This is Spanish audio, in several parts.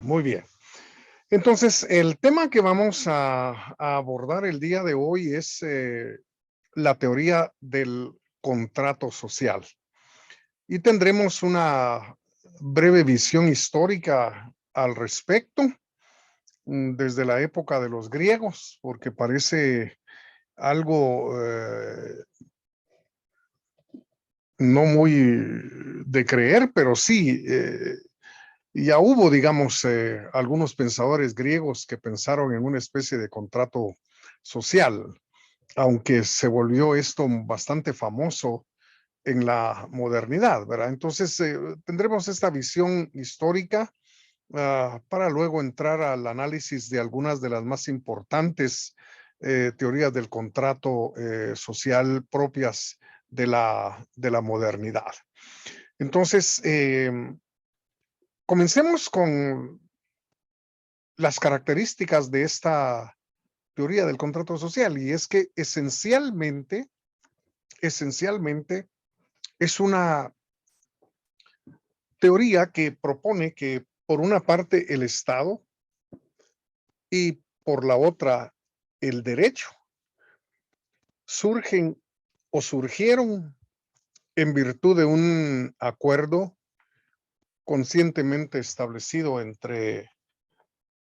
Muy bien. Entonces, el tema que vamos a abordar el día de hoy es la teoría del contrato social. Y tendremos una breve visión histórica al respecto, desde la época de los griegos, porque parece algo no muy de creer, pero sí, ya hubo, digamos, algunos pensadores griegos que pensaron en una especie de contrato social, aunque se volvió esto bastante famoso en la modernidad, ¿verdad? Entonces, tendremos esta visión histórica para luego entrar al análisis de algunas de las más importantes teorías del contrato social propias de la modernidad. Entonces, comencemos con las características de esta teoría del contrato social, y es que esencialmente es una teoría que propone que por una parte el Estado y por la otra el derecho surgen o surgieron en virtud de un acuerdo conscientemente establecido entre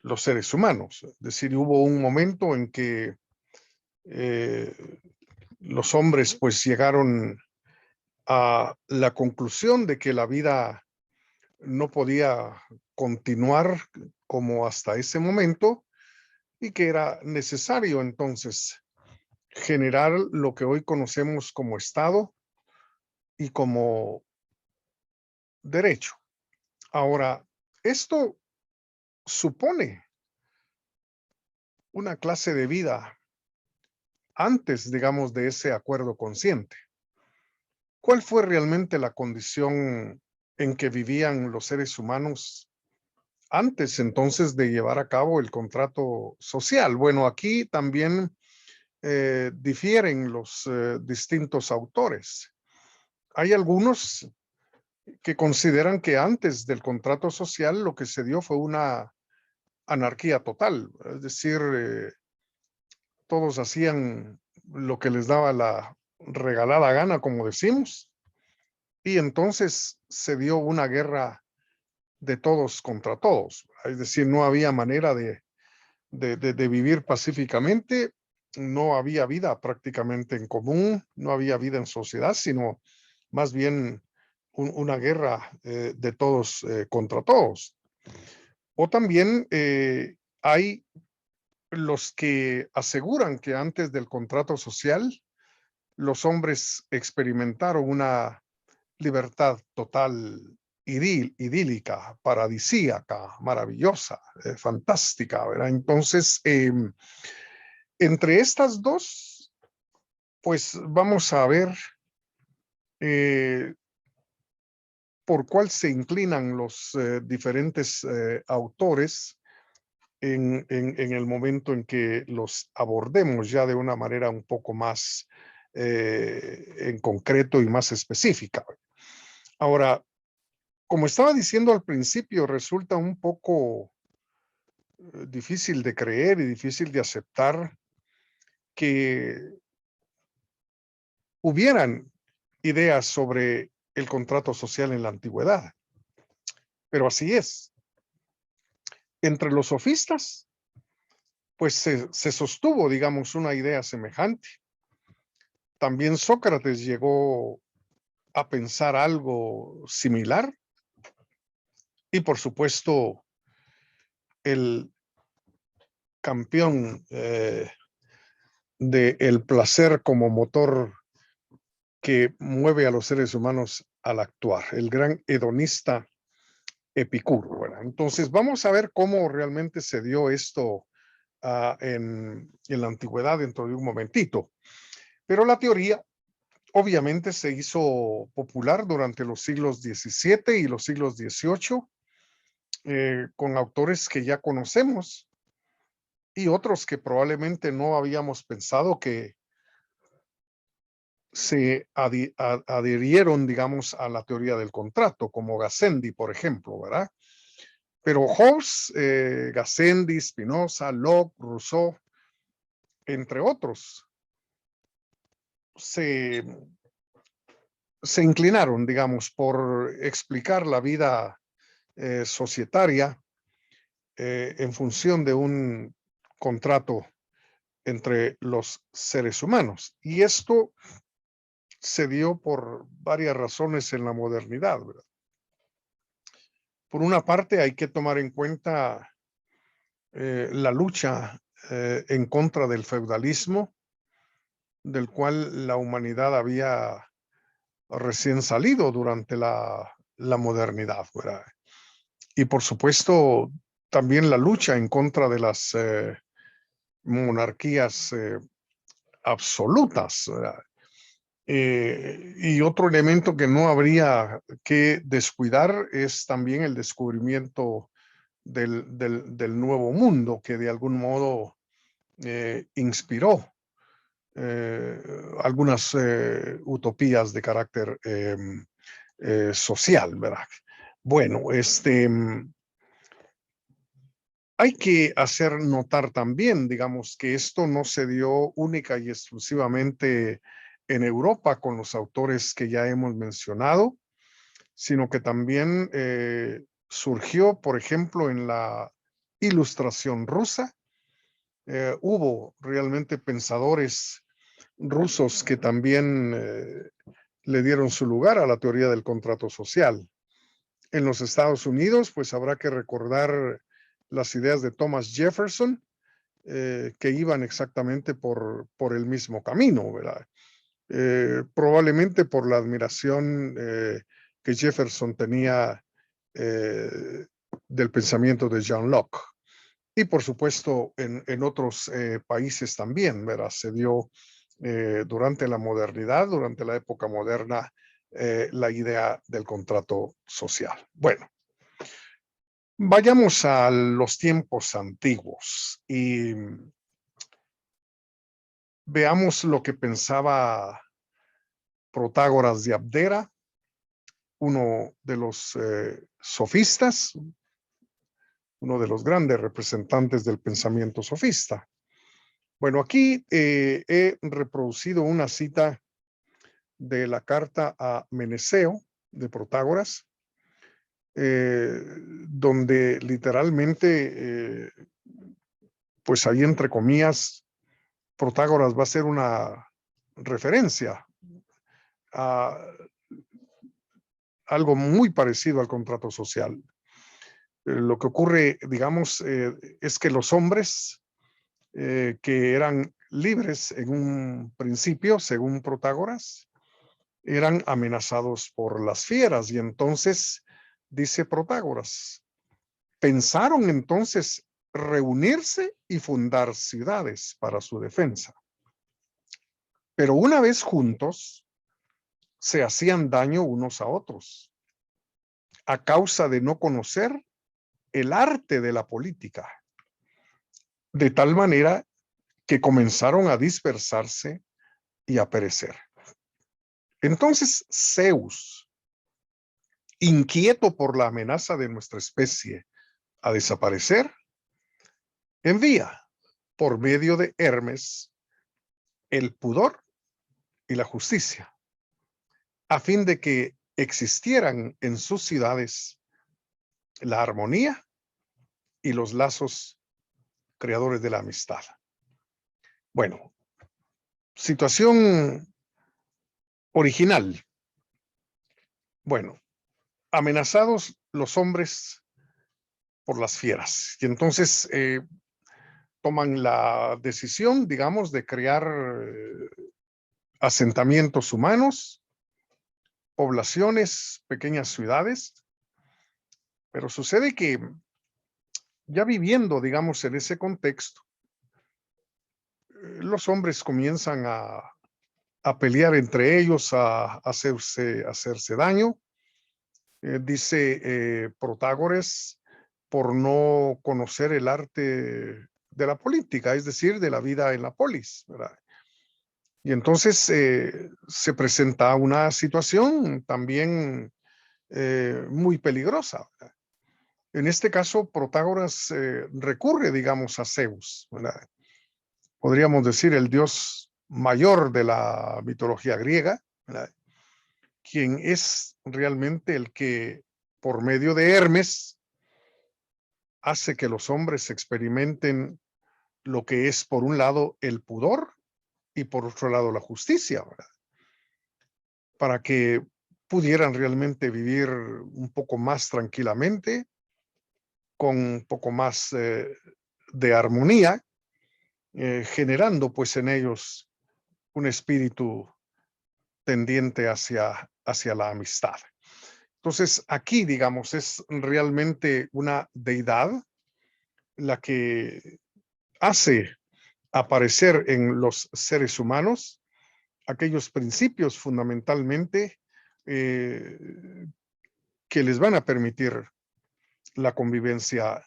los seres humanos. Es decir, hubo un momento en que eh, los hombres pues llegaron a la conclusión de que la vida no podía continuar como hasta ese momento y que era necesario entonces generar lo que hoy conocemos como Estado y como derecho. Ahora, esto supone una clase de vida antes, digamos, de ese acuerdo consciente. ¿Cuál fue realmente la condición en que vivían los seres humanos antes entonces de llevar a cabo el contrato social? Bueno, aquí también difieren los distintos autores. Hay algunos que consideran que antes del contrato social lo que se dio fue una anarquía total, es decir, todos hacían lo que les daba la regalada gana, como decimos, y entonces se dio una guerra de todos contra todos, es decir, no había manera de vivir pacíficamente, no había vida prácticamente en común, no había vida en sociedad, sino más bien una guerra de todos contra todos. O también hay los que aseguran que antes del contrato social los hombres experimentaron una libertad total, idílica, paradisíaca, maravillosa, fantástica, ¿verdad? Entonces, entre estas dos, pues vamos a ver eh, por cuál se inclinan los diferentes autores en el momento en que los abordemos ya de una manera un poco más en concreto y más específica. Ahora, como estaba diciendo al principio, resulta un poco difícil de creer y difícil de aceptar que hubieran ideas sobre el contrato social en la antigüedad, pero así es. Entre los sofistas, pues se sostuvo, digamos, una idea semejante. También Sócrates llegó a pensar algo similar y, por supuesto, el campeón del placer como motor que mueve a los seres humanos al actuar, el gran hedonista Epicuro, ¿verdad? Entonces, vamos a ver cómo realmente se dio esto en la antigüedad dentro de un momentito. Pero la teoría obviamente se hizo popular durante los siglos XVII y los siglos XVIII con autores que ya conocemos y otros que probablemente no habíamos pensado que se adhirieron, digamos, a la teoría del contrato, como Gassendi, por ejemplo, ¿verdad? Pero Hobbes, Gassendi, Spinoza, Locke, Rousseau, entre otros, se inclinaron, digamos, por explicar la vida societaria en función de un contrato entre los seres humanos. Y esto se dio por varias razones en la modernidad, ¿verdad? Por una parte, hay que tomar en cuenta la lucha en contra del feudalismo, del cual la humanidad había recién salido durante la modernidad, ¿verdad? Y por supuesto, también la lucha en contra de las monarquías absolutas, ¿verdad? Y otro elemento que no habría que descuidar es también el descubrimiento del nuevo mundo, que de algún modo inspiró algunas utopías de carácter social, ¿verdad? Bueno, hay que hacer notar también, digamos, que esto no se dio única y exclusivamente en Europa con los autores que ya hemos mencionado, sino que también surgió, por ejemplo, en la Ilustración rusa. Hubo realmente pensadores rusos que también le dieron su lugar a la teoría del contrato social. En los Estados Unidos, pues habrá que recordar las ideas de Thomas Jefferson, que iban exactamente por el mismo camino, ¿verdad? Probablemente por la admiración que Jefferson tenía del pensamiento de John Locke. Y por supuesto en otros países también, ¿verdad? Se dio durante la modernidad, durante la época moderna, la idea del contrato social. Bueno, vayamos a los tiempos antiguos y veamos lo que pensaba Protágoras de Abdera, uno de los sofistas, uno de los grandes representantes del pensamiento sofista. Bueno, aquí he reproducido una cita de la carta a Meneceo de Protágoras, donde literalmente, pues ahí entre comillas, Protágoras va a ser una referencia a algo muy parecido al contrato social. Lo que ocurre, digamos, es que los hombres que eran libres en un principio, según Protágoras, eran amenazados por las fieras. Y entonces, dice Protágoras, pensaron entonces reunirse y fundar ciudades para su defensa. Pero una vez juntos, se hacían daño unos a otros a causa de no conocer el arte de la política, de tal manera que comenzaron a dispersarse y a perecer. Entonces Zeus, inquieto por la amenaza de nuestra especie a desaparecer, envía por medio de Hermes el pudor y la justicia, a fin de que existieran en sus ciudades la armonía y los lazos creadores de la amistad. Bueno, situación original. Bueno, amenazados los hombres por las fieras. Y entonces toman la decisión, digamos, de crear asentamientos humanos, poblaciones, pequeñas ciudades. Pero sucede que ya viviendo, digamos, en ese contexto, los hombres comienzan a pelear entre ellos, a hacerse daño. Dice Protágoras, por no conocer el arte de la política, es decir, de la vida en la polis, ¿verdad? Y entonces se presenta una situación también muy peligrosa, ¿verdad? En este caso, Protágoras recurre, digamos, a Zeus, ¿verdad? Podríamos decir el dios mayor de la mitología griega, ¿verdad? Quien es realmente el que, por medio de Hermes, hace que los hombres experimenten lo que es, por un lado, el pudor y por otro lado, la justicia, ¿verdad? Para que pudieran realmente vivir un poco más tranquilamente, con un poco más de armonía, generando pues en ellos un espíritu tendiente hacia la amistad. Entonces, aquí, digamos, es realmente una deidad la que hace aparecer en los seres humanos aquellos principios fundamentalmente que les van a permitir la convivencia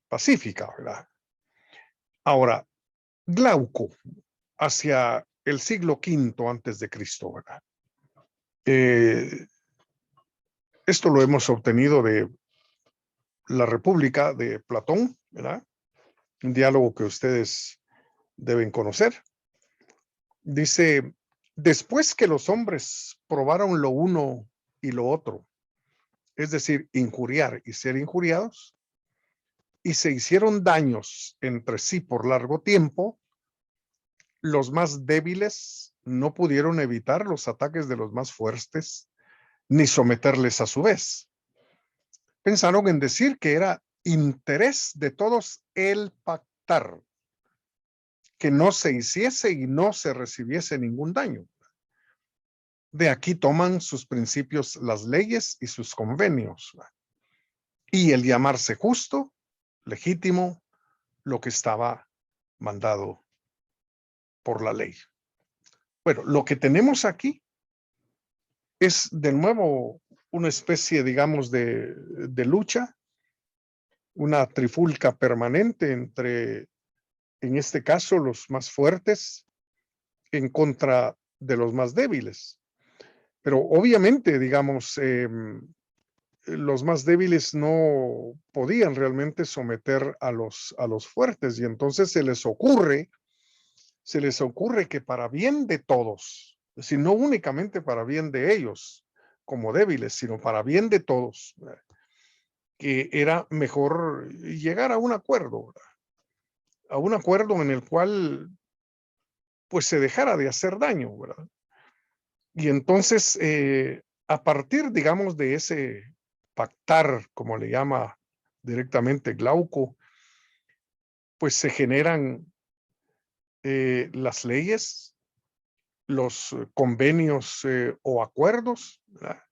pacífica, ¿verdad? Ahora, Glauco, hacia el siglo V antes de Cristo, ¿verdad? Esto lo hemos obtenido de la República de Platón, ¿verdad? Un diálogo que ustedes deben conocer. Dice, después que los hombres probaron lo uno y lo otro, es decir, injuriar y ser injuriados, y se hicieron daños entre sí por largo tiempo, los más débiles no pudieron evitar los ataques de los más fuertes, ni someterles a su vez. Pensaron en decir que era interés de todos el pactar, que no se hiciese y no se recibiese ningún daño. De aquí toman sus principios las leyes y sus convenios. Y el llamarse justo, legítimo, lo que estaba mandado por la ley. Bueno, lo que tenemos aquí es de nuevo una especie, digamos, de lucha, una trifulca permanente entre, en este caso, los más fuertes en contra de los más débiles. Pero obviamente, digamos, los más débiles no podían realmente someter a los fuertes y entonces se les ocurre que para bien de todos, es decir, no únicamente para bien de ellos como débiles, sino para bien de todos, que era mejor llegar a un acuerdo en el cual pues se dejara de hacer daño, ¿verdad? Y entonces, a partir, digamos, de ese pactar, como le llama directamente Glauco, pues se generan las leyes, los convenios o acuerdos, ¿verdad?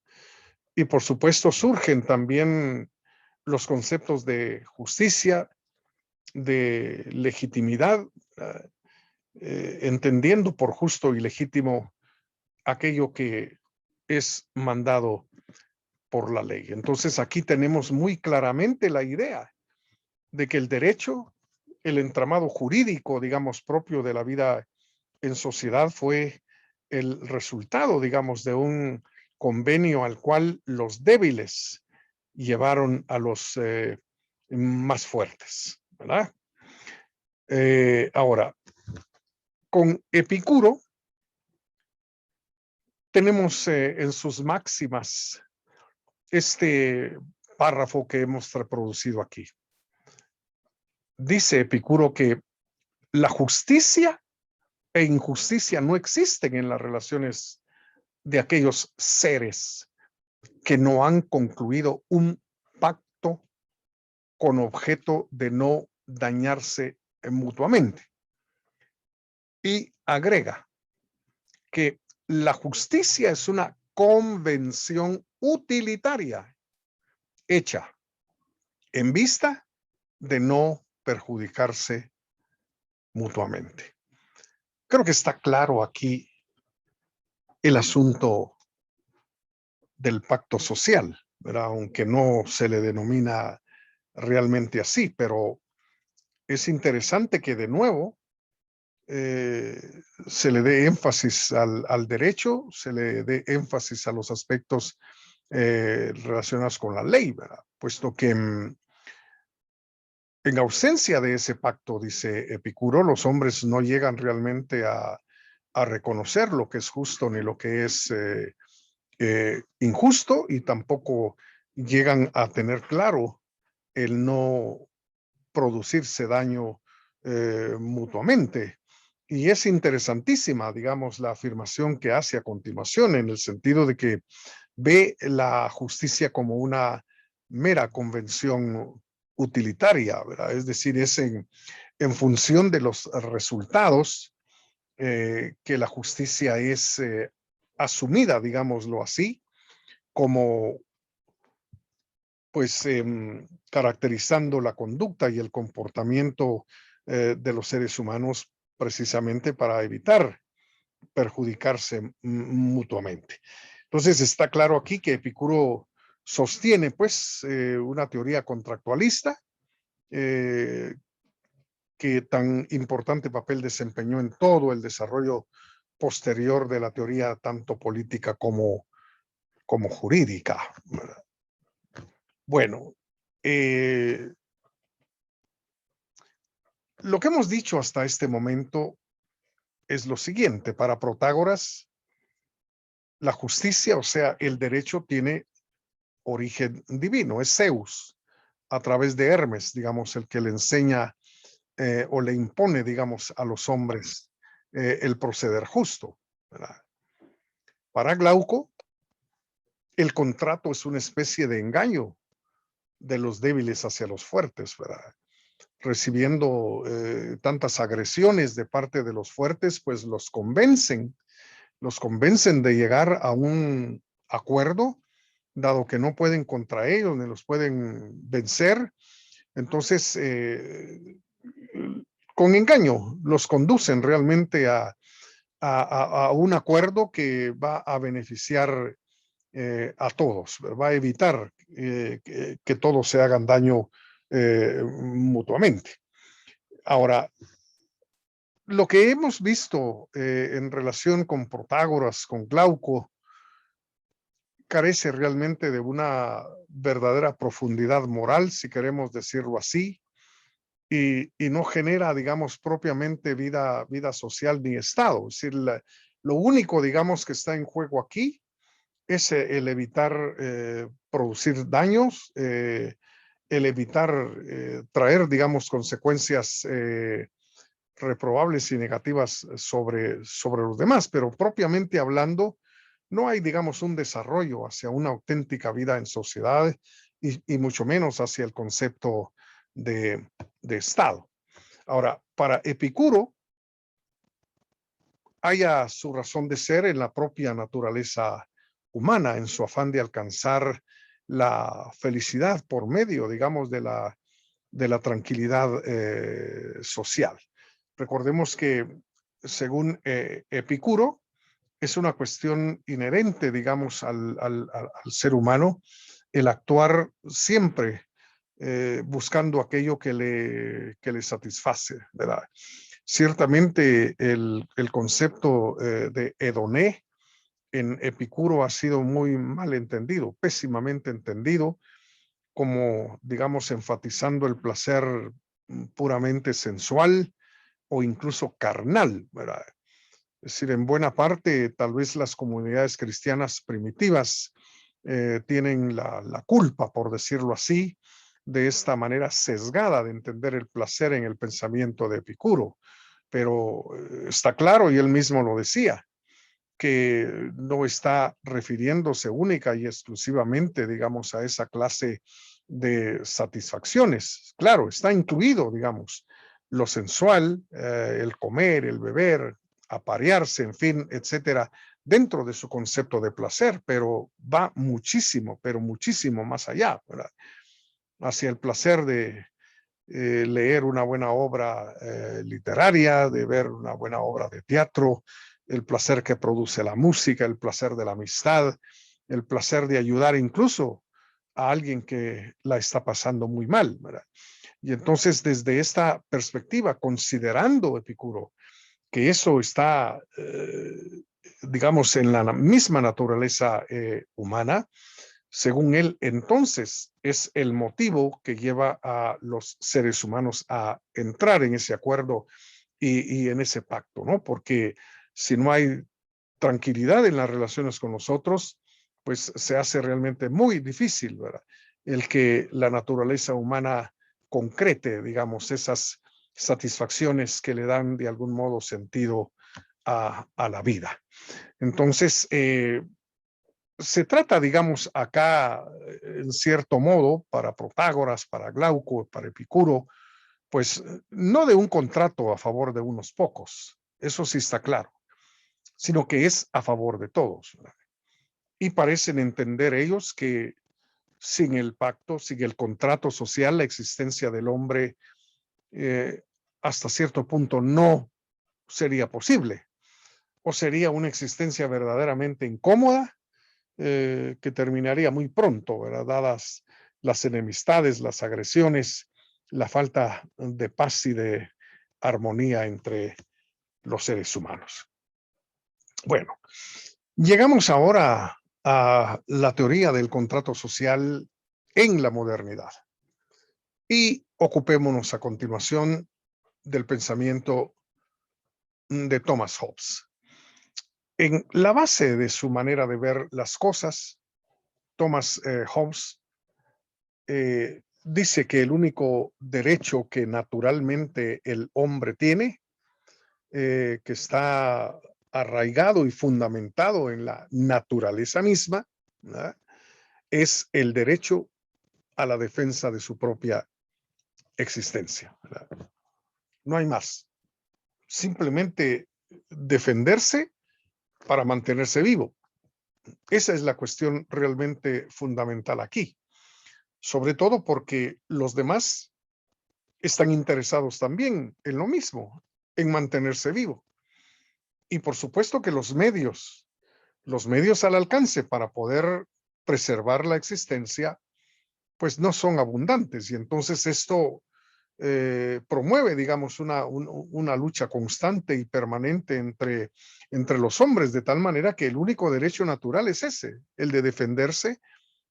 Y por supuesto surgen también los conceptos de justicia, de legitimidad, entendiendo por justo y legítimo aquello que es mandado por la ley. Entonces aquí tenemos muy claramente la idea de que el derecho, el entramado jurídico, digamos, propio de la vida en sociedad fue el resultado, digamos, de un convenio al cual los débiles llevaron a los más fuertes, ¿verdad? Ahora, con Epicuro tenemos en sus máximas este párrafo que hemos reproducido aquí. Dice Epicuro que la justicia e injusticia no existen en las relaciones de aquellos seres que no han concluido un pacto con objeto de no dañarse mutuamente. Y agrega que la justicia es una convención utilitaria hecha en vista de no perjudicarse mutuamente. Creo que está claro aquí el asunto del pacto social, ¿verdad? Aunque no se le denomina realmente así, pero es interesante que de nuevo se le dé énfasis al derecho, se le dé énfasis a los aspectos relacionados con la ley, ¿verdad? puesto que en ausencia de ese pacto, dice Epicuro, los hombres no llegan realmente a reconocer lo que es justo ni lo que es injusto, y tampoco llegan a tener claro el no producirse daño mutuamente. Y es interesantísima, digamos, la afirmación que hace a continuación, en el sentido de que ve la justicia como una mera convención utilitaria, ¿verdad? Es decir, es en función de los resultados que la justicia es asumida, digámoslo así, como pues caracterizando la conducta y el comportamiento de los seres humanos, precisamente para evitar perjudicarse mutuamente. Entonces está claro aquí que Epicuro sostiene pues una teoría contractualista que tan importante papel desempeñó en todo el desarrollo posterior de la teoría, tanto política como jurídica. Bueno, lo que hemos dicho hasta este momento es lo siguiente: para Protágoras, la justicia, o sea, el derecho, tiene origen divino, es Zeus, a través de Hermes, digamos, el que le enseña o le impone, digamos, a los hombres el proceder justo, ¿verdad? Para Glauco, el contrato es una especie de engaño de los débiles hacia los fuertes, ¿verdad? Recibiendo tantas agresiones de parte de los fuertes, pues los convencen de llegar a un acuerdo, dado que no pueden contra ellos ni los pueden vencer. Entonces, con engaño, los conducen realmente a un acuerdo que va a beneficiar a todos, va a evitar que todos se hagan daño mutuamente. Ahora, lo que hemos visto en relación con Protágoras, con Glauco, carece realmente de una verdadera profundidad moral, si queremos decirlo así, y no genera, digamos, propiamente vida social ni Estado. Es decir, lo único, digamos, que está en juego aquí es el evitar producir daños, el evitar traer, digamos, consecuencias reprobables y negativas sobre los demás, pero propiamente hablando, no hay, digamos, un desarrollo hacia una auténtica vida en sociedad, y mucho menos hacia el concepto de Estado. Ahora, para Epicuro, haya su razón de ser en la propia naturaleza humana, en su afán de alcanzar la felicidad por medio, digamos, de la tranquilidad social. Recordemos que, según Epicuro, es una cuestión inherente, digamos, al ser humano, el actuar siempre buscando aquello que le satisface, ¿verdad? Ciertamente el concepto de hedoné en Epicuro ha sido muy mal entendido, pésimamente entendido, como, digamos, enfatizando el placer puramente sensual o incluso carnal, ¿verdad? Es decir, en buena parte, tal vez las comunidades cristianas primitivas tienen la culpa, por decirlo así, de esta manera sesgada de entender el placer en el pensamiento de Epicuro. Pero está claro, y él mismo lo decía, que no está refiriéndose única y exclusivamente, digamos, a esa clase de satisfacciones. Claro, está incluido, digamos, lo sensual, el comer, el beber, aparearse, en fin, etcétera, dentro de su concepto de placer, pero va muchísimo, pero muchísimo más allá, ¿verdad? Hacia el placer de leer una buena obra literaria, de ver una buena obra de teatro, el placer que produce la música, el placer de la amistad, el placer de ayudar incluso a alguien que la está pasando muy mal, ¿verdad? Y entonces, desde esta perspectiva, considerando Epicuro que eso está, digamos, en la misma naturaleza humana, Según él, entonces, es el motivo que lleva a los seres humanos a entrar en ese acuerdo y en ese pacto, ¿no? Porque si no hay tranquilidad en las relaciones con nosotros, pues se hace realmente muy difícil, ¿verdad? El que la naturaleza humana concrete, digamos, esas satisfacciones que le dan de algún modo sentido a la vida. Entonces, se trata, digamos, acá, en cierto modo, para Protágoras, para Glauco, para Epicuro, pues no de un contrato a favor de unos pocos, eso sí está claro, sino que es a favor de todos, ¿verdad? Y parecen entender ellos que sin el pacto, sin el contrato social, la existencia del hombre hasta cierto punto no sería posible, o sería una existencia verdaderamente incómoda que terminaría muy pronto, ¿verdad? Dadas las enemistades, las agresiones, la falta de paz y de armonía entre los seres humanos. Bueno, llegamos ahora a la teoría del contrato social en la modernidad y ocupémonos a continuación del pensamiento de Thomas Hobbes. En la base de su manera de ver las cosas, Thomas Hobbes dice que el único derecho que naturalmente el hombre tiene, que está arraigado y fundamentado en la naturaleza misma, ¿verdad?, es el derecho a la defensa de su propia existencia, ¿verdad? No hay más. Simplemente defenderse para mantenerse vivo. Esa es la cuestión realmente fundamental aquí. Sobre todo porque los demás están interesados también en lo mismo, en mantenerse vivo. Y por supuesto que los medios al alcance para poder preservar la existencia, pues no son abundantes. Y entonces esto promueve, digamos, una lucha constante y permanente entre los hombres, de tal manera que el único derecho natural es ese, el de defenderse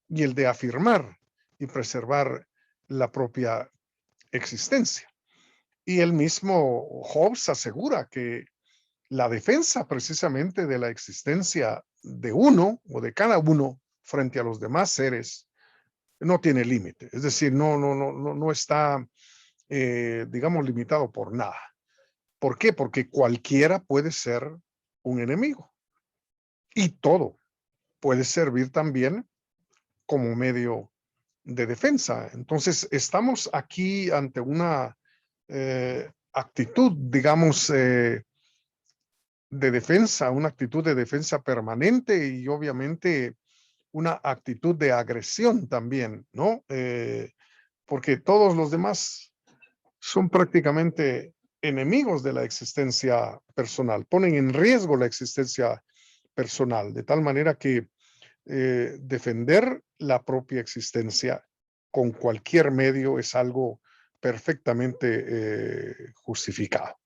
y el de afirmar y preservar la propia existencia. Y el mismo Hobbes asegura que la defensa precisamente de la existencia de uno o de cada uno frente a los demás seres no tiene límite, es decir, no está, digamos, limitado por nada. ¿Por qué? Porque cualquiera puede ser un enemigo y todo puede servir también como medio de defensa. Entonces, estamos aquí ante una actitud, digamos, de defensa, una actitud de defensa permanente y obviamente una actitud de agresión también, ¿no? Porque todos los demás son prácticamente enemigos de la existencia personal, ponen en riesgo la existencia personal, de tal manera que defender la propia existencia con cualquier medio es algo perfectamente justificado.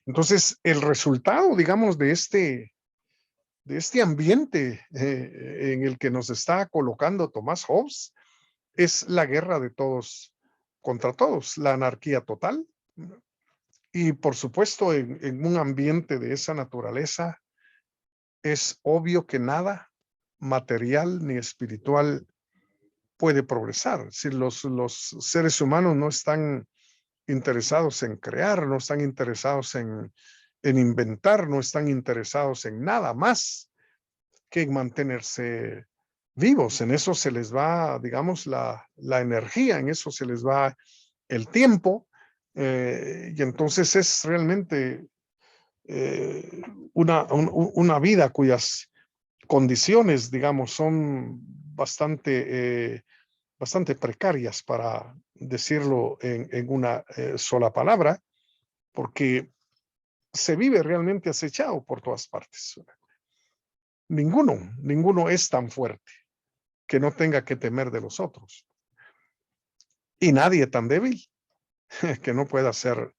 Entonces, el resultado, digamos, de este ambiente en el que nos está colocando Thomas Hobbes es la guerra de todos contra todos, la anarquía total. Y por supuesto, en un ambiente de esa naturaleza, es obvio que nada material ni espiritual puede progresar. Si los seres humanos no están interesados en crear, no están interesados en inventar, no están interesados en nada más que en mantenerse vivos. En eso se les va, digamos, la energía, en eso se les va el tiempo, y entonces es realmente eh, una vida cuyas condiciones, digamos, son bastante precarias, para decirlo en una sola palabra, porque se vive realmente acechado por todas partes. Ninguno es tan fuerte que no tenga que temer de los otros. Y nadie tan débil que no pueda ser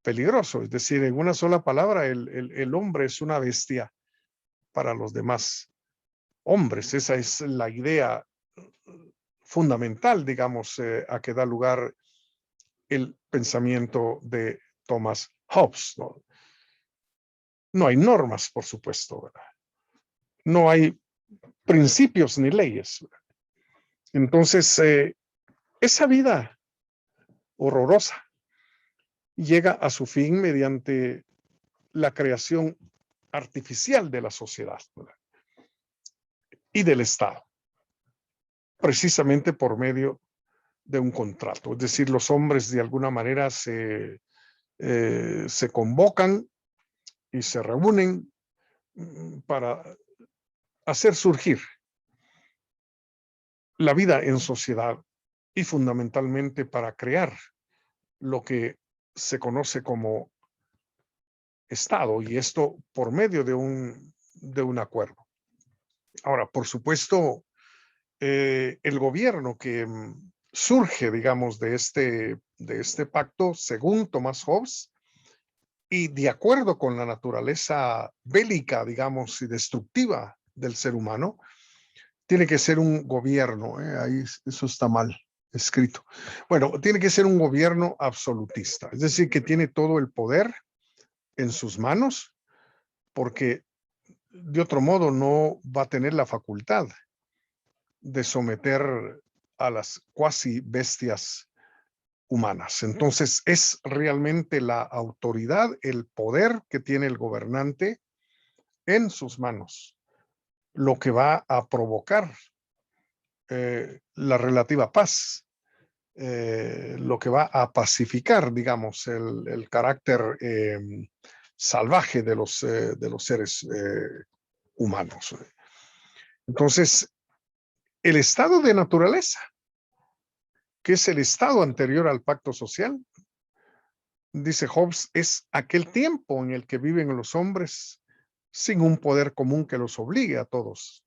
peligroso. Es decir, en una sola palabra, el hombre es una bestia para los demás hombres. Esa es la idea fundamental, digamos, a que da lugar el pensamiento de Thomas Hobbes, ¿no? No hay normas, por supuesto, ¿verdad? No hay principios ni leyes, ¿verdad? Entonces, esa vida horrorosa llega a su fin mediante la creación artificial de la sociedad, ¿verdad? Y del Estado, precisamente por medio de un contrato. Es decir, los hombres de alguna manera se convocan y se reúnen para hacer surgir la vida en sociedad y fundamentalmente para crear lo que se conoce como Estado, y esto por medio de un acuerdo. Ahora, por supuesto, el gobierno que surge, digamos, de este pacto, según Thomas Hobbes, y de acuerdo con la naturaleza bélica, digamos, y destructiva del ser humano, tiene que ser un gobierno, ahí eso está mal escrito. Bueno, tiene que ser un gobierno absolutista, es decir, que tiene todo el poder en sus manos, porque de otro modo no va a tener la facultad de someter a las cuasi bestias humanas. Entonces es realmente la autoridad, el poder que tiene el gobernante en sus manos, lo que va a provocar la relativa paz, lo que va a pacificar, digamos, el carácter salvaje de los seres humanos. Entonces, el estado de naturaleza, que es el estado anterior al pacto social, dice Hobbes, es aquel tiempo en el que viven los hombres sin un poder común que los obligue a todos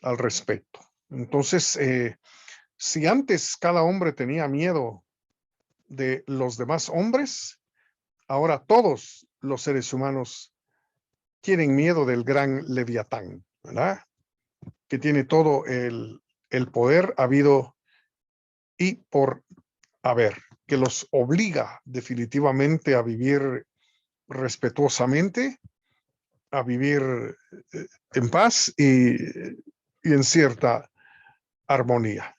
al respeto. Entonces, si antes cada hombre tenía miedo de los demás hombres, ahora todos los seres humanos tienen miedo del gran Leviatán, ¿verdad? Que tiene todo el poder habido y por haber, que los obliga definitivamente a vivir respetuosamente, a vivir en paz y en cierta armonía.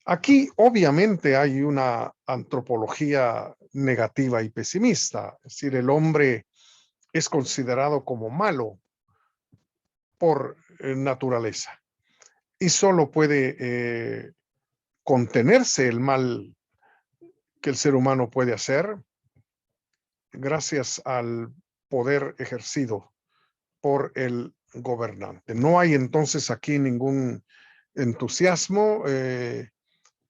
Aquí obviamente hay una antropología negativa y pesimista, es decir, el hombre es considerado como malo por naturaleza y solo puede contenerse el mal que el ser humano puede hacer gracias al poder ejercido por el gobernante. No hay entonces aquí ningún entusiasmo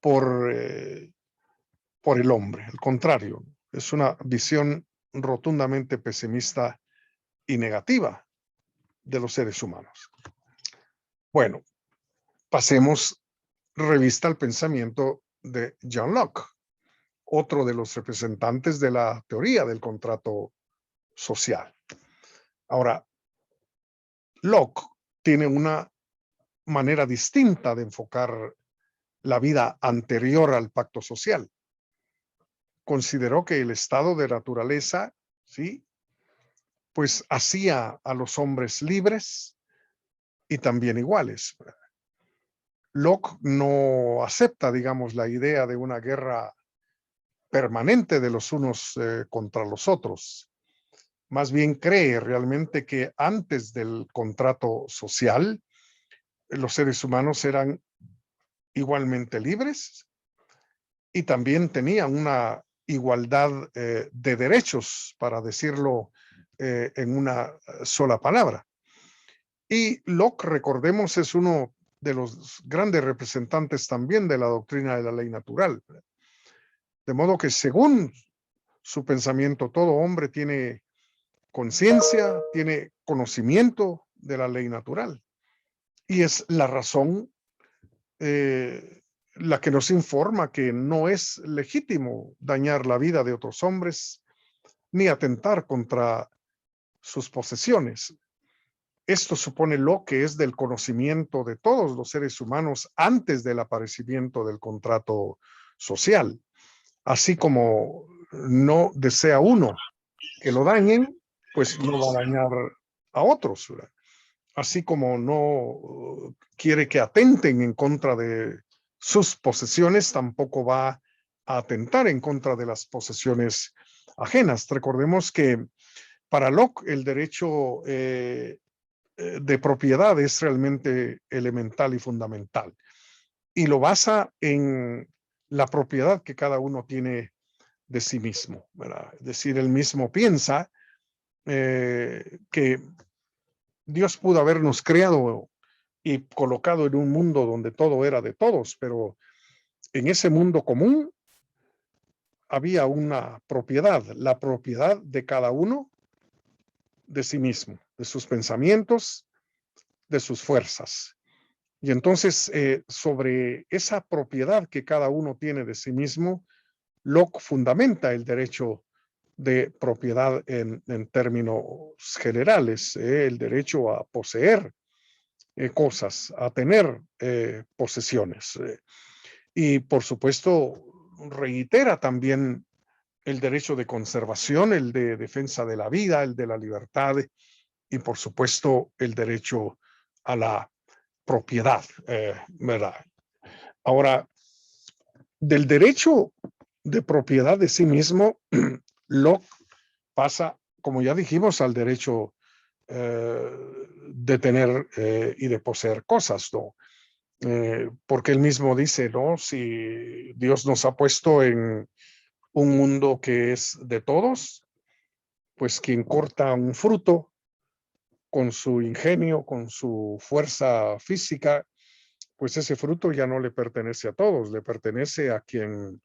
por el hombre, al contrario, es una visión rotundamente pesimista y negativa de los seres humanos. Bueno, pasemos revista al pensamiento de John Locke, otro de los representantes de la teoría del contrato social. Ahora, Locke tiene una manera distinta de enfocar la vida anterior al pacto social. Consideró que el estado de naturaleza, ¿sí?, pues hacía a los hombres libres y también iguales. Locke no acepta, digamos, la idea de una guerra permanente de los unos contra los otros. Más bien cree realmente que antes del contrato social, los seres humanos eran igualmente libres y también tenían una igualdad de derechos, para decirlo en una sola palabra. Y Locke, recordemos, es uno de los grandes representantes también de la doctrina de la ley natural. De modo que según su pensamiento, todo hombre tiene conciencia, tiene conocimiento de la ley natural. Y es la razón la que nos informa que no es legítimo dañar la vida de otros hombres ni atentar contra sus posesiones. Esto supone lo que es del conocimiento de todos los seres humanos antes del aparecimiento del contrato social. Así como no desea uno que lo dañen, pues no va a dañar a otros, ¿verdad? Así como no quiere que atenten en contra de sus posesiones, tampoco va a atentar en contra de las posesiones ajenas. Recordemos que para Locke el derecho de propiedad es realmente elemental y fundamental, y lo basa en la propiedad que cada uno tiene de sí mismo, ¿verdad? Es decir, él mismo piensa que Dios pudo habernos creado y colocado en un mundo donde todo era de todos, pero en ese mundo común había una propiedad, la propiedad de cada uno de sí mismo, de sus pensamientos, de sus fuerzas. Y entonces, sobre esa propiedad que cada uno tiene de sí mismo, Locke fundamenta el derecho de propiedad en términos generales, el derecho a poseer cosas, a tener posesiones. Y por supuesto, reitera también el derecho de conservación, el de defensa de la vida, el de la libertad y por supuesto el derecho a la propiedad, ¿verdad? Ahora, del derecho de propiedad de sí mismo, Locke pasa, como ya dijimos, al derecho eh, de tener y de poseer cosas, ¿no? Porque él mismo dice, ¿no? Si Dios nos ha puesto en un mundo que es de todos, pues quien corta un fruto con su ingenio, con su fuerza física, pues ese fruto ya no le pertenece a todos, le pertenece a quien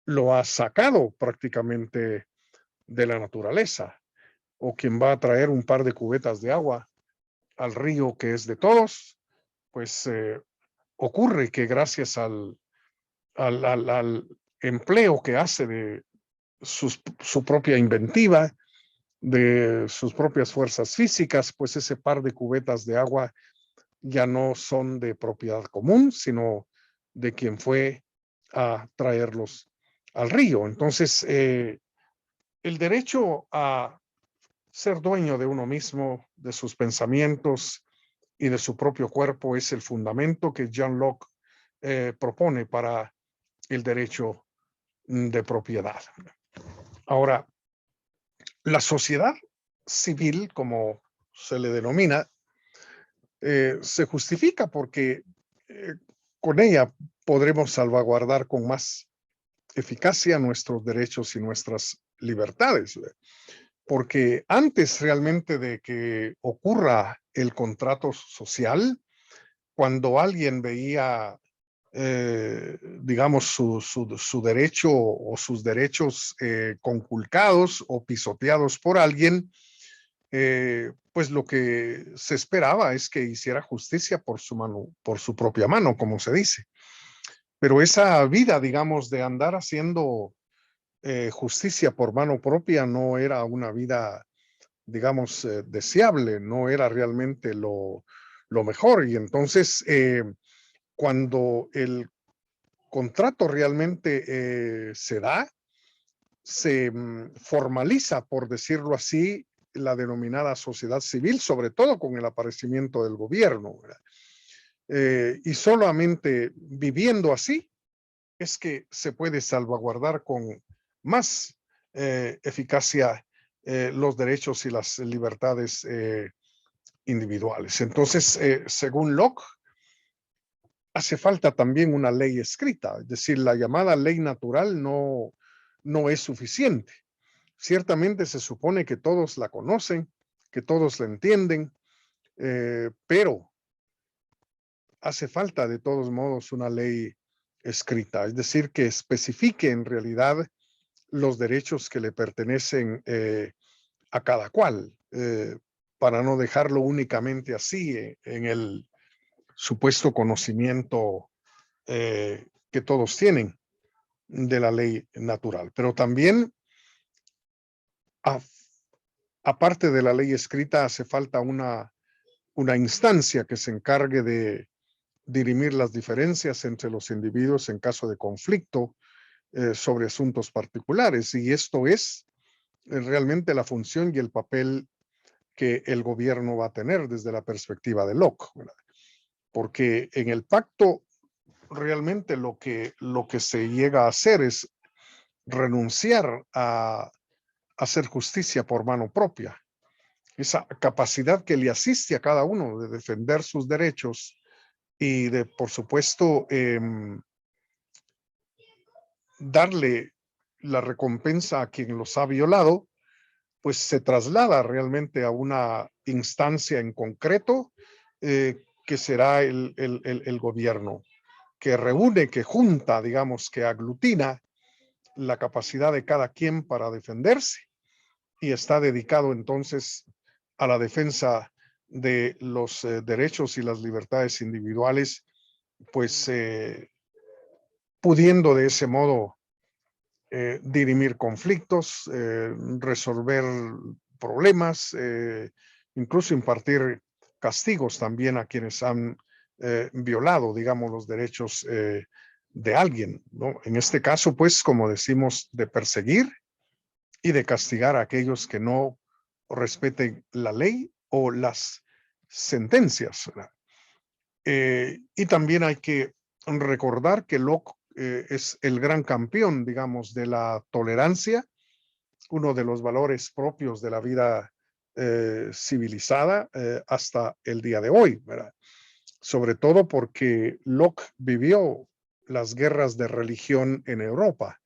lo ha sacado prácticamente de la naturaleza, o quien va a traer un par de cubetas de agua al río que es de todos, pues ocurre que gracias al empleo que hace de su propia inventiva, de sus propias fuerzas físicas, pues ese par de cubetas de agua ya no son de propiedad común, sino de quien fue a traerlos al río. Entonces, el derecho a ser dueño de uno mismo, de sus pensamientos y de su propio cuerpo es el fundamento que John Locke propone para el derecho de propiedad. Ahora, la sociedad civil, como se le denomina, se justifica porque eh, con ella podremos salvaguardar con más eficacia nuestros derechos y nuestras libertades. Porque antes realmente de que ocurra el contrato social, cuando alguien veía, digamos, su derecho o sus derechos conculcados o pisoteados por alguien, pues lo que se esperaba es que hiciera justicia por su mano, por su propia mano, como se dice. Pero esa vida, digamos, de andar haciendo justicia por mano propia no era una vida, digamos, deseable, no era realmente lo mejor. Y entonces, cuando el contrato realmente se da, se formaliza, por decirlo así, la denominada sociedad civil, sobre todo con el aparecimiento del gobierno. Y solamente viviendo así es que se puede salvaguardar con más eficacia los derechos y las libertades individuales. Entonces, según Locke, hace falta también una ley escrita, es decir, la llamada ley natural no es suficiente. Ciertamente se supone que todos la conocen, que todos la entienden, pero hace falta de todos modos una ley escrita, es decir, que especifique en realidad los derechos que le pertenecen a cada cual, para no dejarlo únicamente así en el supuesto conocimiento que todos tienen de la ley natural. Pero también, a, aparte de la ley escrita, hace falta una una instancia que se encargue de dirimir las diferencias entre los individuos en caso de conflicto sobre asuntos particulares. Y esto es realmente la función y el papel que el gobierno va a tener desde la perspectiva de Locke, ¿verdad? Porque en el pacto realmente lo que se llega a hacer es renunciar a hacer justicia por mano propia. Esa capacidad que le asiste a cada uno de defender sus derechos y de, por supuesto, darle la recompensa a quien los ha violado, pues se traslada realmente a una instancia en concreto que será el gobierno, que reúne, que junta, digamos, que aglutina la capacidad de cada quien para defenderse y está dedicado entonces a la defensa de los derechos y las libertades individuales, pues pudiendo de ese modo dirimir conflictos, resolver problemas, incluso impartir castigos también a quienes han violado, digamos, los derechos de alguien, ¿no? En este caso, pues, como decimos, de perseguir y de castigar a aquellos que no respeten la ley o las sentencias, ¿verdad? Y también hay que recordar que Locke es el gran campeón, digamos, de la tolerancia, uno de los valores propios de la vida civilizada hasta el día de hoy, ¿verdad? Sobre todo porque Locke vivió las guerras de religión en Europa,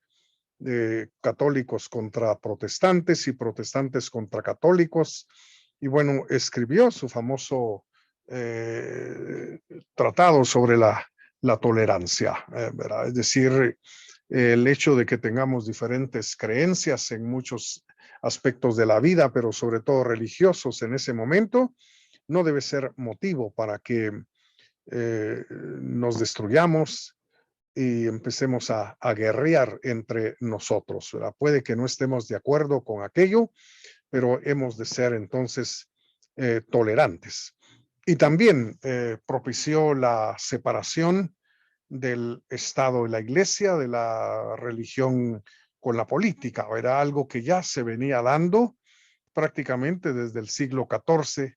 de católicos contra protestantes y protestantes contra católicos, y bueno, escribió su famoso tratado sobre la tolerancia, ¿verdad? Es decir, el hecho de que tengamos diferentes creencias en muchos aspectos de la vida, pero sobre todo religiosos en ese momento, no debe ser motivo para que nos destruyamos y empecemos a guerrear entre nosotros, ¿verdad? Puede que no estemos de acuerdo con aquello, pero hemos de ser entonces tolerantes. Y también propició la separación del Estado y la Iglesia, de la religión con la política. Era algo que ya se venía dando prácticamente desde el siglo XIV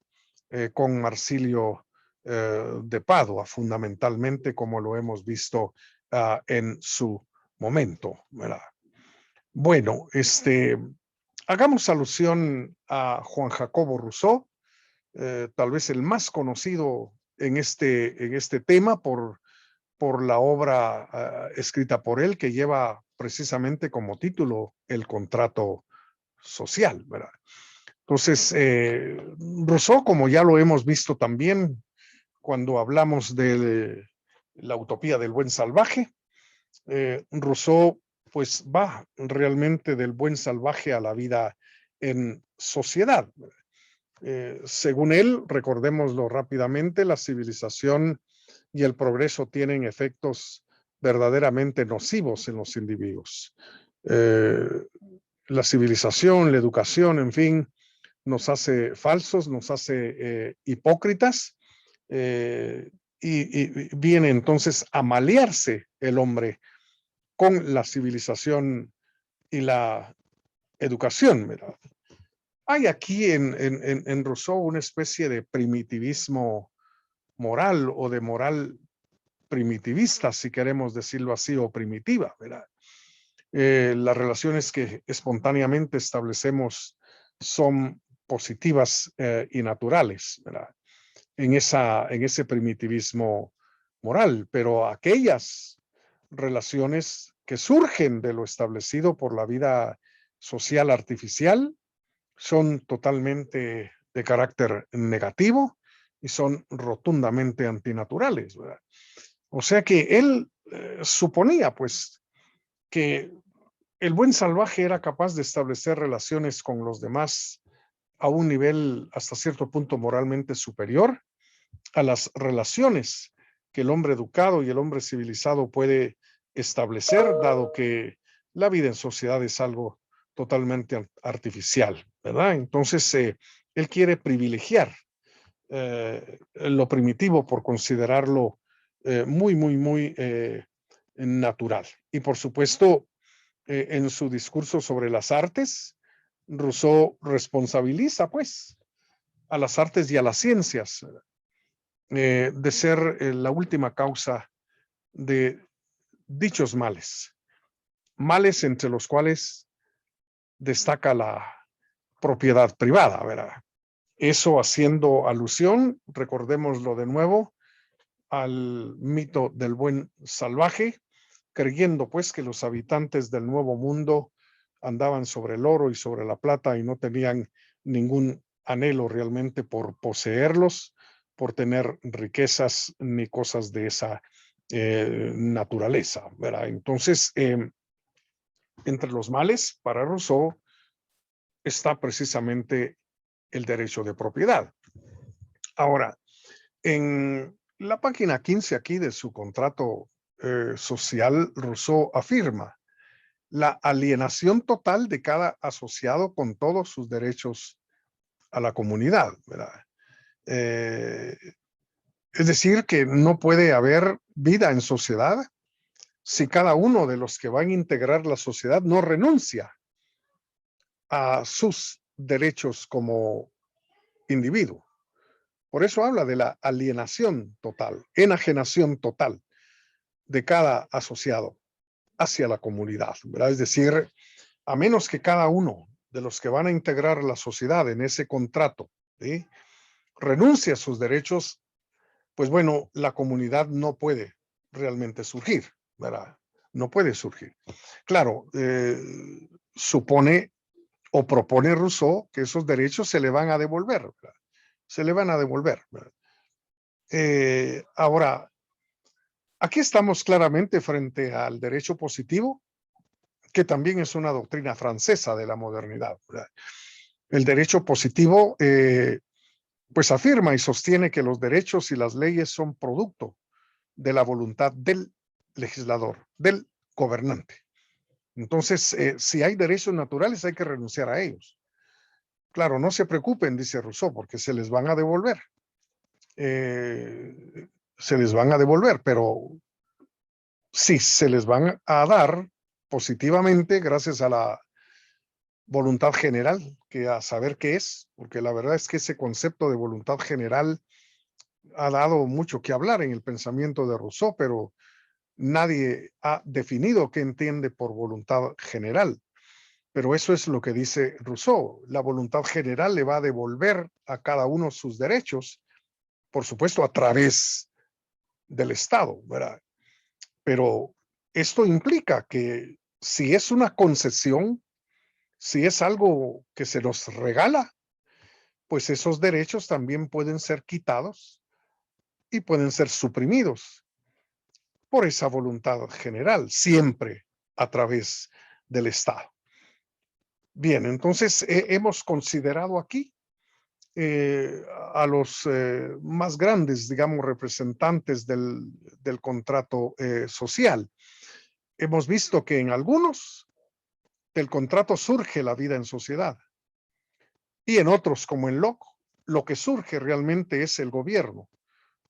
con Marsilio de Padua, fundamentalmente, como lo hemos visto en su momento, ¿verdad? Bueno, hagamos alusión a Juan Jacobo Rousseau, tal vez el más conocido en este tema por la obra escrita por él que lleva precisamente como título El contrato social, ¿verdad? Entonces, Rousseau, como ya lo hemos visto también cuando hablamos de la utopía del buen salvaje, Rousseau pues va realmente del buen salvaje a la vida en sociedad. Según él, recordémoslo rápidamente, la civilización y el progreso tienen efectos verdaderamente nocivos en los individuos. La civilización, la educación, en fin, nos hace falsos, nos hace hipócritas y viene entonces a malearse el hombre con la civilización y la educación, ¿verdad? Hay aquí en Rousseau una especie de primitivismo moral o de moral primitivista, si queremos decirlo así, o primitiva, ¿verdad? Las relaciones que espontáneamente establecemos son positivas y naturales, ¿verdad? En ese primitivismo moral, pero aquellas relaciones que surgen de lo establecido por la vida social artificial son totalmente de carácter negativo y son rotundamente antinaturales, ¿verdad? O sea que él suponía pues que el buen salvaje era capaz de establecer relaciones con los demás a un nivel hasta cierto punto moralmente superior a las relaciones que el hombre educado y el hombre civilizado puede establecer, dado que la vida en sociedad es algo totalmente artificial, ¿verdad? Entonces, él quiere privilegiar lo primitivo por considerarlo muy natural. Y por supuesto, en su discurso sobre las artes, Rousseau responsabiliza pues a las artes y a las ciencias de ser la última causa de dichos males, males entre los cuales destaca la propiedad privada, ¿verdad? Eso haciendo alusión, recordémoslo de nuevo, al mito del buen salvaje, creyendo pues que los habitantes del Nuevo Mundo andaban sobre el oro y sobre la plata y no tenían ningún anhelo realmente por poseerlos, por tener riquezas ni cosas de esa naturaleza, ¿verdad? Entonces, entre los males, para Rousseau, está precisamente el derecho de propiedad. Ahora, en la página 15 aquí de su contrato social, Rousseau afirma la alienación total de cada asociado con todos sus derechos a la comunidad, ¿verdad? Eh, es decir, que no puede haber vida en sociedad si cada uno de los que van a integrar la sociedad no renuncia a sus derechos como individuo. Por eso habla de la alienación total, enajenación total de cada asociado hacia la comunidad, ¿verdad? Es decir, a menos que cada uno de los que van a integrar la sociedad en ese contrato, ¿sí?, renuncie a sus derechos, pues bueno, la comunidad no puede realmente surgir, ¿verdad? No puede surgir. Claro, supone o propone Rousseau que esos derechos se le van a devolver, ¿verdad? Se le van a devolver, ¿verdad? Ahora, aquí estamos claramente frente al derecho positivo, que también es una doctrina francesa de la modernidad, ¿verdad? El derecho positivo, pues afirma y sostiene que los derechos y las leyes son producto de la voluntad del legislador, del gobernante. Entonces, si hay derechos naturales, hay que renunciar a ellos. Claro, no se preocupen, dice Rousseau, porque se les van a devolver. Se les van a devolver, pero sí, se les van a dar positivamente gracias a la voluntad general, que a saber qué es, porque la verdad es que ese concepto de voluntad general ha dado mucho que hablar en el pensamiento de Rousseau, pero nadie ha definido qué entiende por voluntad general. Pero eso es lo que dice Rousseau. La voluntad general le va a devolver a cada uno sus derechos, por supuesto, a través del Estado, ¿verdad? Pero esto implica que si es una concesión, si es algo que se nos regala, pues esos derechos también pueden ser quitados y pueden ser suprimidos por esa voluntad general, siempre a través del Estado. Bien, entonces hemos considerado aquí a los más grandes, digamos, representantes del contrato social. Hemos visto que en algunos del contrato surge la vida en sociedad y en otros, como en Locke, lo que surge realmente es el gobierno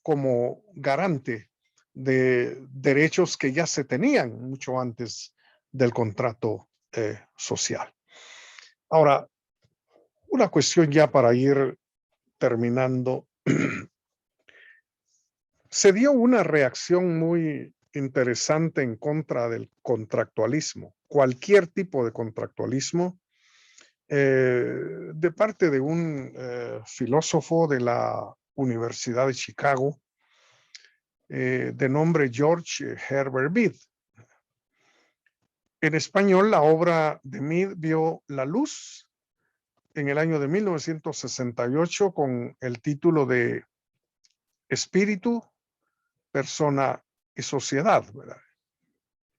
como garante de derechos que ya se tenían mucho antes del contrato social. Ahora, una cuestión ya para ir terminando. Se dio una reacción muy interesante en contra del contractualismo, cualquier tipo de contractualismo, de parte de un filósofo de la Universidad de Chicago, de nombre George Herbert Mead. En español, la obra de Mead vio la luz en el año de 1968 con el título de Espíritu, Persona y Sociedad, ¿verdad?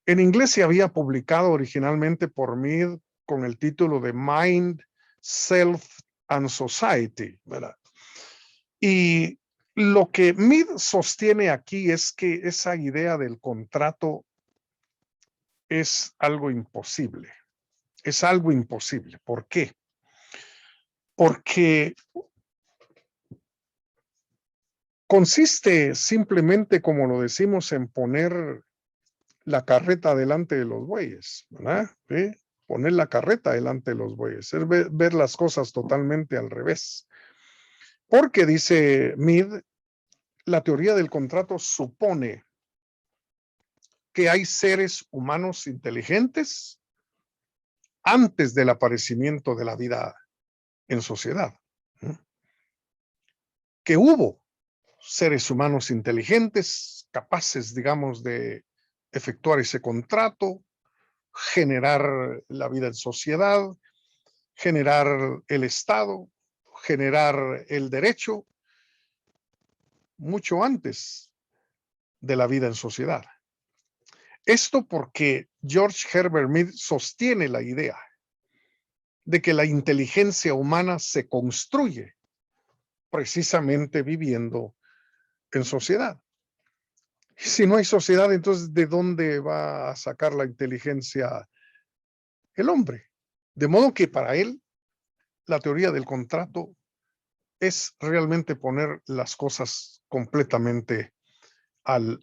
En inglés se había publicado originalmente por Mead con el título de Mind, Self and Society, ¿verdad? Y lo que Mead sostiene aquí es que esa idea del contrato es algo imposible. Es algo imposible. ¿Por qué? Porque consiste simplemente, como lo decimos, en poner la carreta delante de los bueyes, ¿verdad? ¿Sí? Poner la carreta delante de los bueyes, es ver las cosas totalmente al revés. Porque dice Mead, la teoría del contrato supone que hay seres humanos inteligentes antes del aparecimiento de la vida en sociedad. Que hubo seres humanos inteligentes capaces, digamos, de efectuar ese contrato, generar la vida en sociedad, generar el Estado, generar el derecho, mucho antes de la vida en sociedad. Esto porque George Herbert Mead sostiene la idea de que la inteligencia humana se construye precisamente viviendo en sociedad. Y si no hay sociedad, entonces ¿de dónde va a sacar la inteligencia el hombre? De modo que para él la teoría del contrato es realmente poner las cosas completamente al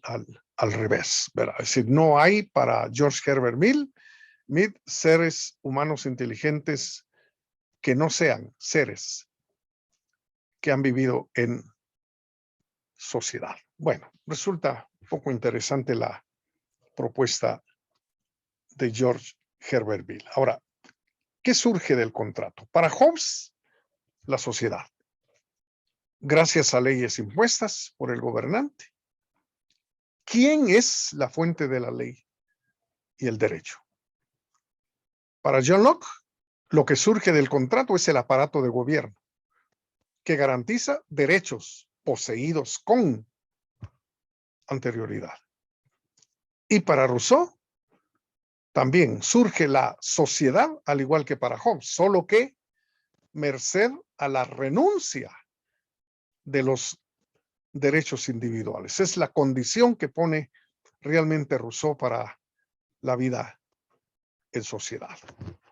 revés, ¿verdad? Es decir, no hay para George Herbert Mead seres humanos inteligentes que no sean seres que han vivido en sociedad. Bueno, resulta un poco interesante la propuesta de George Herbert Mead. Ahora, ¿qué surge del contrato? Para Hobbes, la sociedad, gracias a leyes impuestas por el gobernante. ¿Quién es la fuente de la ley y el derecho? Para John Locke, lo que surge del contrato es el aparato de gobierno, que garantiza derechos poseídos con anterioridad. Y para Rousseau, también surge la sociedad, al igual que para Hobbes, solo que merced a la renuncia de los derechos individuales. Es la condición que pone realmente Rousseau para la vida en sociedad.